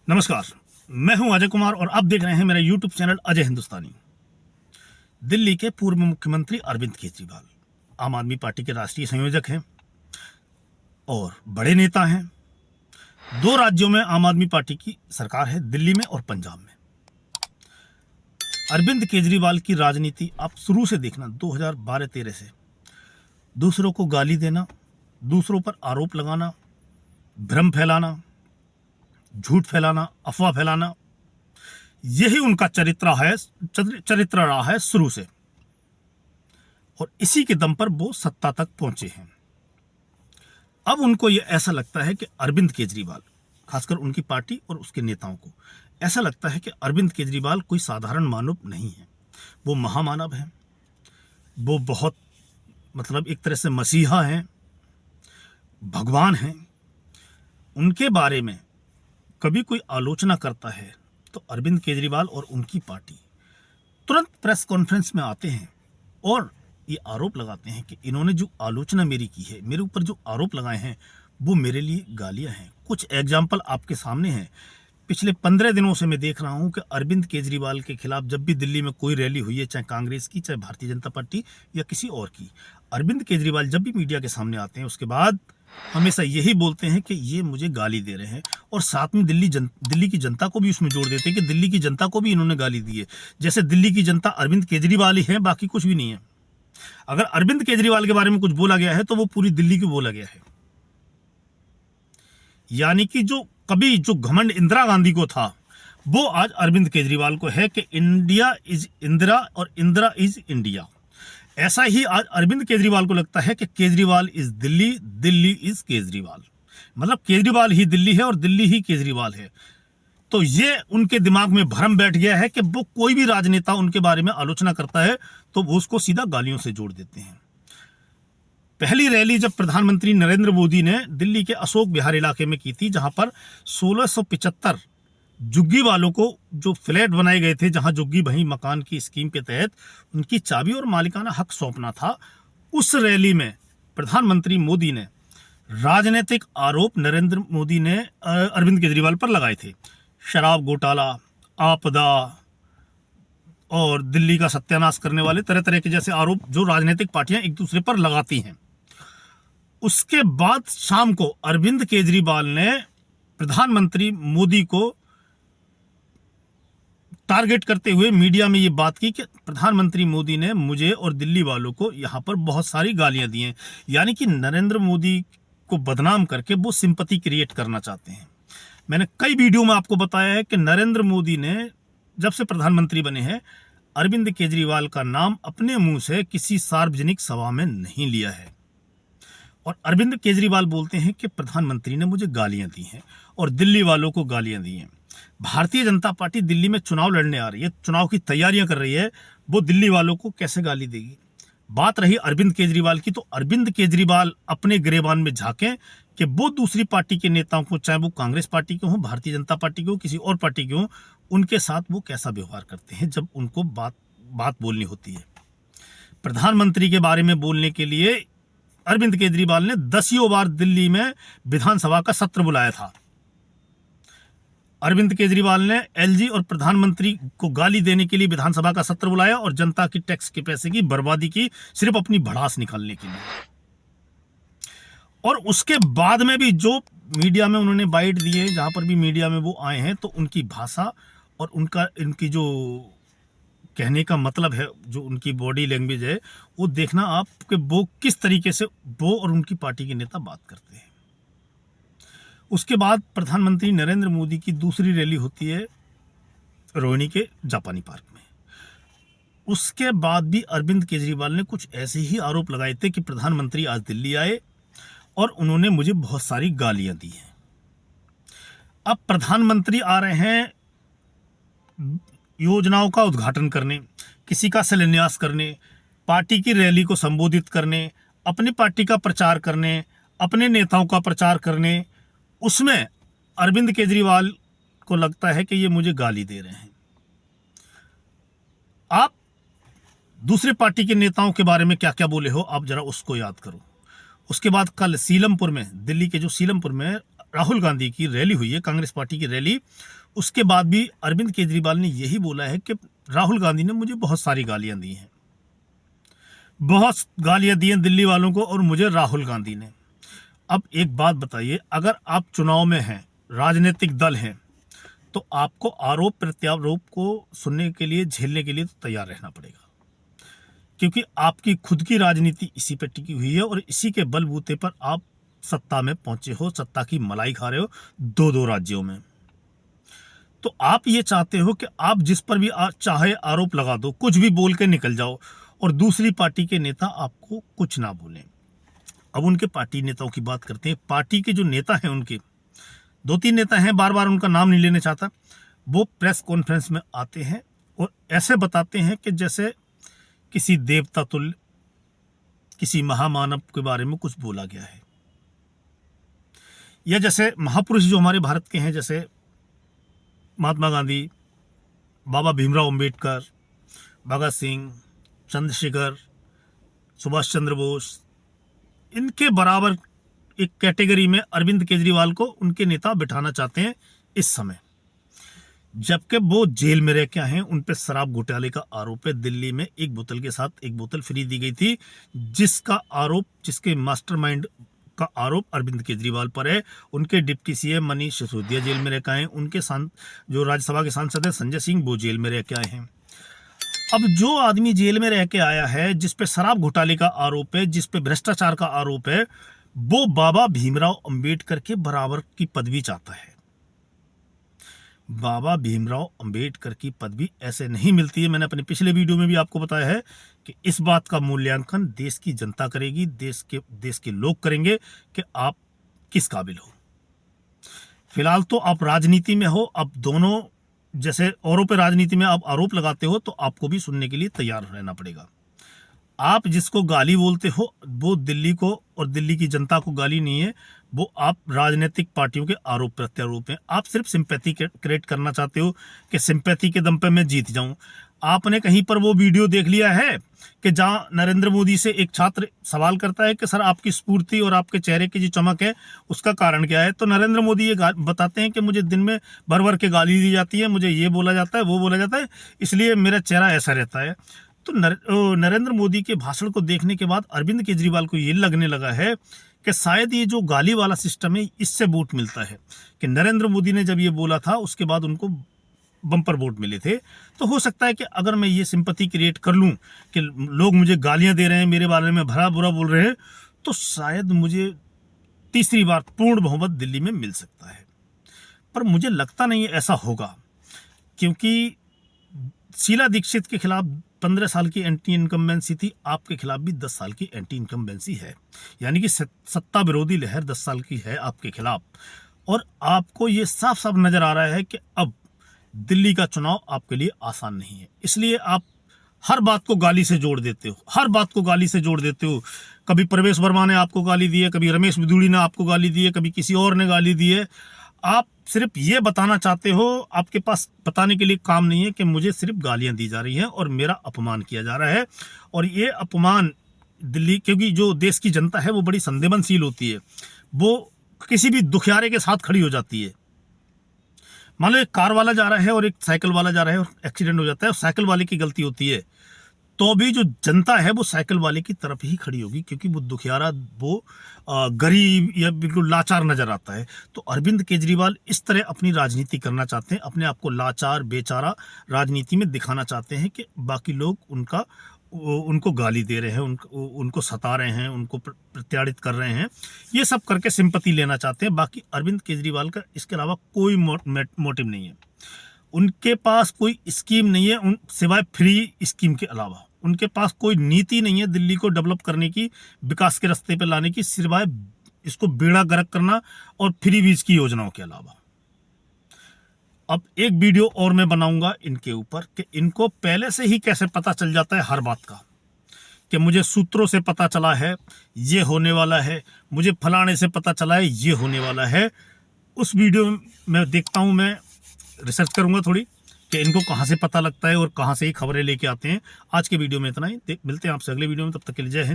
नमस्कार। मैं हूं अजय कुमार और आप देख रहे हैं मेरा यूट्यूब चैनल अजय हिंदुस्तानी। दिल्ली के पूर्व मुख्यमंत्री अरविंद केजरीवाल आम आदमी पार्टी के राष्ट्रीय संयोजक हैं और बड़े नेता हैं। दो राज्यों में आम आदमी पार्टी की सरकार है, दिल्ली में और पंजाब में। अरविंद केजरीवाल की राजनीति आप शुरू से देखना, 2012-13 से दूसरों को गाली देना, दूसरों पर आरोप लगाना, भ्रम फैलाना, झूठ फैलाना, अफवाह फैलाना, यही उनका चरित्र रहा है शुरू से। और इसी के दम पर वो सत्ता तक पहुंचे हैं। अब उनको ये ऐसा लगता है कि अरविंद केजरीवाल, खासकर उनकी पार्टी और उसके नेताओं को ऐसा लगता है कि अरविंद केजरीवाल कोई साधारण मानव नहीं है, वो महामानव है। वो बहुत एक तरह से मसीहा हैं, भगवान हैं। उनके बारे में कभी कोई आलोचना करता है तो अरविंद केजरीवाल और उनकी पार्टी तुरंत प्रेस कॉन्फ्रेंस में आते हैं और ये आरोप लगाते हैं कि इन्होंने जो आलोचना मेरी की है, मेरे ऊपर जो आरोप लगाए हैं, वो मेरे लिए गालियां हैं। कुछ एग्जाम्पल आपके सामने हैं। पिछले 15 दिनों से मैं देख रहा हूं कि अरविंद केजरीवाल के खिलाफ जब भी दिल्ली में कोई रैली हुई है, चाहे कांग्रेस की, चाहे भारतीय जनता पार्टी या किसी और की, अरविंद केजरीवाल जब भी मीडिया के सामने आते हैं उसके बाद हमेशा यही बोलते हैं कि ये मुझे गाली दे रहे हैं। और साथ में दिल्ली की जनता को भी उसमें जोड़ देते हैं कि दिल्ली की जनता को भी इन्होंने गाली दी है, जैसे दिल्ली की जनता अरविंद केजरीवाल ही है, बाकी कुछ भी नहीं है। अगर अरविंद केजरीवाल के बारे में कुछ बोला गया है तो वो पूरी दिल्ली को बोला गया है। यानी कि जो घमंड इंदिरा गांधी को था, वो आज अरविंद केजरीवाल को है कि इंडिया इज इंदिरा और इंदिरा इज इंडिया। ऐसा ही आज अरविंद केजरीवाल को लगता है कि केजरीवाल इज दिल्ली, दिल्ली इज केजरीवाल। मतलब केजरीवाल ही दिल्ली है और दिल्ली ही केजरीवाल है। तो ये उनके दिमाग में भ्रम बैठ गया है कि वो कोई भी राजनेता उनके बारे में आलोचना करता है तो वो उसको सीधा गालियों से जोड़ देते हैं। पहली रैली जब प्रधानमंत्री नरेंद्र मोदी ने दिल्ली के अशोक विहार इलाके में की थी, जहां पर 1675 झुग्गी वालों को जो फ्लैट बनाए गए थे, जहां झुग्गी वहीं मकान की स्कीम के तहत उनकी चाबी और मालिकाना हक सौंपना था, उस रैली में प्रधानमंत्री मोदी ने राजनीतिक आरोप नरेंद्र मोदी ने अरविंद केजरीवाल पर लगाए थे। शराब घोटाला, आपदा और दिल्ली का सत्यानाश करने वाले तरह तरह के जैसे आरोप जो राजनीतिक पार्टियां एक दूसरे पर लगाती हैं। उसके बाद शाम को अरविंद केजरीवाल ने प्रधानमंत्री मोदी को टारगेट करते हुए मीडिया में ये बात की कि प्रधानमंत्री मोदी ने मुझे और दिल्ली वालों को यहाँ पर बहुत सारी गालियां दी हैं। यानी कि नरेंद्र मोदी को बदनाम करके वो सिंपैथी क्रिएट करना चाहते हैं। मैंने कई वीडियो में आपको बताया है कि नरेंद्र मोदी ने जब से प्रधानमंत्री बने हैं, अरविंद केजरीवाल का नाम अपने मुंह से किसी सार्वजनिक सभा में नहीं लिया है। और अरविंद केजरीवाल बोलते हैं कि प्रधानमंत्री ने मुझे गालियां दी हैं और दिल्ली वालों को गालियां दी हैं। भारतीय जनता पार्टी दिल्ली में चुनाव लड़ने आ रही है, चुनाव की तैयारियां कर रही है, वो दिल्ली वालों को कैसे गाली देगी? बात रही अरविंद केजरीवाल की, तो अरविंद केजरीवाल अपने गिरेबान में झांकें कि वो दूसरी पार्टी के नेताओं को, चाहे वो कांग्रेस पार्टी के हों, भारतीय जनता पार्टी के हों, किसी और पार्टी के हों, उनके साथ वो कैसा व्यवहार करते हैं जब उनको बात बोलनी होती है। प्रधानमंत्री के बारे में बोलने के लिए अरविंद केजरीवाल ने 10 बार दिल्ली में विधानसभा का सत्र बुलाया था। अरविंद केजरीवाल ने एलजी और प्रधानमंत्री को गाली देने के लिए विधानसभा का सत्र बुलाया और जनता की टैक्स के पैसे की बर्बादी की, सिर्फ अपनी भड़ास निकालने के लिए। और उसके बाद में भी जो मीडिया में उन्होंने बाइट दिए, जहां पर भी मीडिया में वो आए हैं, तो उनकी भाषा और इनकी जो कहने का मतलब है, जो उनकी बॉडी लैंग्वेज है, वो देखना आप कि वो किस तरीके से वो और उनकी पार्टी के नेता बात करते हैं। उसके बाद प्रधानमंत्री नरेंद्र मोदी की दूसरी रैली होती है रोहिणी के जापानी पार्क में। उसके बाद भी अरविंद केजरीवाल ने कुछ ऐसे ही आरोप लगाए थे कि प्रधानमंत्री आज दिल्ली आए और उन्होंने मुझे बहुत सारी गालियां दी हैं। अब प्रधानमंत्री आ रहे हैं योजनाओं का उद्घाटन करने, किसी का शिलान्यास करने, पार्टी की रैली को संबोधित करने, अपनी पार्टी का प्रचार करने, अपने नेताओं का प्रचार करने, उसमें अरविंद केजरीवाल को लगता है कि ये मुझे गाली दे रहे हैं। आप दूसरे पार्टी के नेताओं के बारे में क्या क्या बोले हो, आप जरा उसको याद करो। उसके बाद कल सीलमपुर में, दिल्ली के जो सीलमपुर में राहुल गांधी की रैली हुई है, कांग्रेस पार्टी की रैली, उसके बाद भी अरविंद केजरीवाल ने यही बोला है कि राहुल गांधी ने मुझे बहुत सारी गालियां दी हैं, बहुत गालियां दी हैं दिल्ली वालों को और मुझे राहुल गांधी ने। अब एक बात बताइए, अगर आप चुनाव में हैं, राजनीतिक दल हैं, तो आपको आरोप प्रत्यारोप को सुनने के लिए, झेलने के लिए तो तैयार रहना पड़ेगा, क्योंकि आपकी खुद की राजनीति इसी पे टिकी हुई है और इसी के बलबूते पर आप सत्ता में पहुंचे हो, सत्ता की मलाई खा रहे हो दो राज्यों में। तो आप ये चाहते हो कि आप जिस पर भी चाहे आरोप लगा दो, कुछ भी बोल के निकल जाओ और दूसरी पार्टी के नेता आपको कुछ ना बोलें। अब उनके पार्टी नेताओं की बात करते हैं। पार्टी के जो नेता हैं, उनके 2-3 नेता हैं, बार बार उनका नाम नहीं लेना चाहता, वो प्रेस कॉन्फ्रेंस में आते हैं और ऐसे बताते हैं कि जैसे किसी देवता तुल्य, किसी महामानव के बारे में कुछ बोला गया है, या जैसे महापुरुष जो हमारे भारत के हैं, जैसे महात्मा गांधी, बाबा भीमराव अंबेडकर, भगत सिंह, चंद्रशेखर, सुभाष चंद्र बोस, इनके बराबर एक कैटेगरी में अरविंद केजरीवाल को उनके नेता बिठाना चाहते हैं इस समय, जबकि वो जेल में रह के आए हैं। उन पे शराब घोटाले का आरोप है। दिल्ली में एक बोतल के साथ एक बोतल फ्री दी गई थी, जिसका आरोप, जिसके मास्टरमाइंड का आरोप अरविंद केजरीवाल पर है। उनके deputy CM Manish Sisodia jail में रह के आए हैं। उनके जो राज्यसभा के सांसद है संजय सिंह, वो जेल में रह के आए हैं। अब जो आदमी जेल में रह के आया है, जिस पे शराब घोटाले का आरोप है, जिस पे भ्रष्टाचार का आरोप है, वो बाबा भीमराव अंबेडकर के बराबर की पदवी चाहता है। बाबा भीमराव अंबेडकर की पदवी ऐसे नहीं मिलती है। मैंने अपने पिछले वीडियो में भी आपको बताया है कि इस बात का मूल्यांकन देश की जनता करेगी, देश के लोग करेंगे कि आप किस काबिल हो। फिलहाल तो आप राजनीति में हो, अब दोनों जैसे औरों पे राजनीति में आप आरोप लगाते हो, तो आपको भी सुनने के लिए तैयार रहना पड़ेगा। आप जिसको गाली बोलते हो, वो दिल्ली को और दिल्ली की जनता को गाली नहीं है, वो आप राजनीतिक पार्टियों के आरोप प्रत्यारोप हैं। आप सिर्फ सिंपैथी क्रिएट करना चाहते हो कि सिंपैथी के दम पे मैं जीत जाऊं। आपने कहीं पर वो वीडियो देख लिया है कि जहां नरेंद्र मोदी से एक छात्र सवाल करता है कि सर आपकी स्फूर्ति और आपके चेहरे की जो चमक है उसका कारण क्या है, तो नरेंद्र मोदी ये बताते हैं कि मुझे दिन में भर भर के गाली दी जाती है, मुझे ये बोला जाता है, वो बोला जाता है, इसलिए मेरा चेहरा ऐसा रहता है। तो नरेंद्र मोदी के भाषण को देखने के बाद अरविंद केजरीवाल को ये लगने लगा है कि शायद ये जो गाली वाला सिस्टम है, इससे वोट मिलता है। कि नरेंद्र मोदी ने जब ये बोला था, उसके बाद उनको बम्पर वोट मिले थे, तो हो सकता है कि अगर मैं ये सिंपैथी क्रिएट कर लूं कि लोग मुझे गालियां दे रहे हैं, मेरे बारे में भला बुरा बोल रहे हैं, तो शायद मुझे तीसरी बार पूर्ण बहुमत दिल्ली में मिल सकता है। पर मुझे लगता नहीं ऐसा होगा, क्योंकि शीला दीक्षित के खिलाफ 15 साल की एंटी इनकम्बेंसी थी, आपके खिलाफ भी 10 साल की एंटी इनकम्बेंसी है, यानी कि सत्ता विरोधी लहर 10 साल की है आपके खिलाफ। और आपको ये साफ साफ नजर आ रहा है कि अब दिल्ली का चुनाव आपके लिए आसान नहीं है, इसलिए आप हर बात को गाली से जोड़ देते हो, हर बात को गाली से जोड़ देते हो। कभी प्रवेश वर्मा ने आपको गाली दी है, कभी रमेश बिधूड़ी ने आपको गाली दी है, कभी किसी और ने गाली दी है। आप सिर्फ ये बताना चाहते हो, आपके पास बताने के लिए काम नहीं है कि मुझे सिर्फ गालियां दी जा रही हैं और मेरा अपमान किया जा रहा है। और ये अपमान दिल्ली, क्योंकि जो देश की जनता है वो बड़ी संवेदनशील होती है, वो किसी भी दुखियारे के साथ खड़ी हो जाती है। मान लो एक कार वाला जा रहा है और एक साइकिल वाला जा रहा है और एक्सीडेंट हो जाता है और साइकिल वाले की गलती होती है, तो भी जो जनता है वो साइकिल वाले की तरफ ही खड़ी होगी, क्योंकि वो दुखियारा, वो गरीब या बिल्कुल लाचार नजर आता है। तो अरविंद केजरीवाल इस तरह अपनी राजनीति करना चाहते हैं, अपने आप को लाचार बेचारा राजनीति में दिखाना चाहते हैं कि बाकी लोग उनको गाली दे रहे हैं, उनको सता रहे हैं, उनको प्रताड़ित कर रहे हैं, ये सब करके सिंपैथी लेना चाहते हैं। बाकी अरविंद केजरीवाल का इसके अलावा कोई मोटिव नहीं है। उनके पास कोई स्कीम नहीं है सिवाय फ्री स्कीम के अलावा। उनके पास कोई नीति नहीं है दिल्ली को डेवलप करने की, विकास के रास्ते पर लाने की, सिवाय इसको बेड़ा गर्क करना और फ्री बीज की योजनाओं के अलावा। अब एक वीडियो और मैं बनाऊंगा इनके ऊपर कि इनको पहले से ही कैसे पता चल जाता है हर बात का, कि मुझे सूत्रों से पता चला है ये होने वाला है, मुझे फलाने से पता चला है ये होने वाला है। उस वीडियो में देखता हूं, मैं रिसर्च करूंगा थोड़ी कि इनको कहां से पता लगता है और कहां से ही खबरें लेके आते हैं। आज के वीडियो में इतना ही, मिलते हैं आपसे अगले वीडियो में, तब तक के लिए जय हिंद।